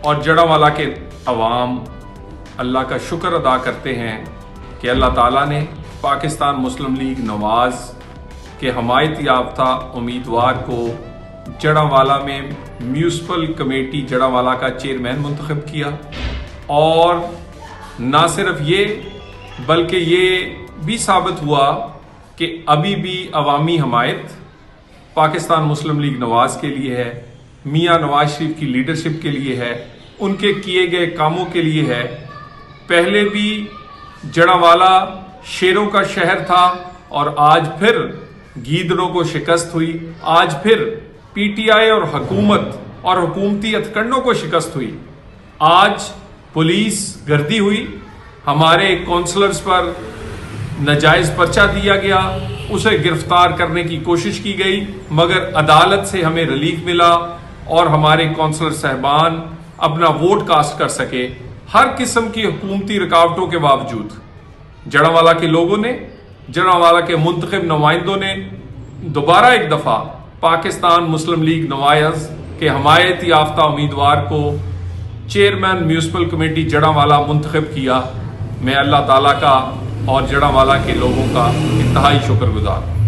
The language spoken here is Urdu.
اور جڑاوالا کے عوام اللہ کا شکر ادا کرتے ہیں کہ اللہ تعالیٰ نے پاکستان مسلم لیگ نواز کے حمایت یافتہ امیدوار کو جڑاوالا میں میونسپل کمیٹی جڑاوالا کا چیئرمین منتخب کیا، اور نہ صرف یہ بلکہ یہ بھی ثابت ہوا کہ ابھی بھی عوامی حمایت پاکستان مسلم لیگ نواز کے لیے ہے، میاں نواز شریف کی لیڈرشپ کے لیے ہے، ان کے کیے گئے کاموں کے لیے ہے۔ پہلے بھی جڑاوالا شیروں کا شہر تھا اور آج پھر گیدڑوں کو شکست ہوئی، آج پھر پی ٹی آئی اور حکومت اور حکومتی ہتھکنڈوں کو شکست ہوئی۔ آج پولیس گردی ہوئی، ہمارے کونسلرز پر ناجائز پرچہ دیا گیا، اسے گرفتار کرنے کی کوشش کی گئی، مگر عدالت سے ہمیں ریلیف ملا اور ہمارے کونسلر صاحبان اپنا ووٹ کاسٹ کر سکے۔ ہر قسم کی حکومتی رکاوٹوں کے باوجود جڑاوالا کے لوگوں نے، جڑاوالا کے منتخب نمائندوں نے دوبارہ ایک دفعہ پاکستان مسلم لیگ نواز کے حمایت یافتہ امیدوار کو چیئرمین میونسپل کمیٹی جڑاوالا منتخب کیا۔ میں اللہ تعالیٰ کا اور جڑاوالا کے لوگوں کا انتہائی شکر گزار ہوں۔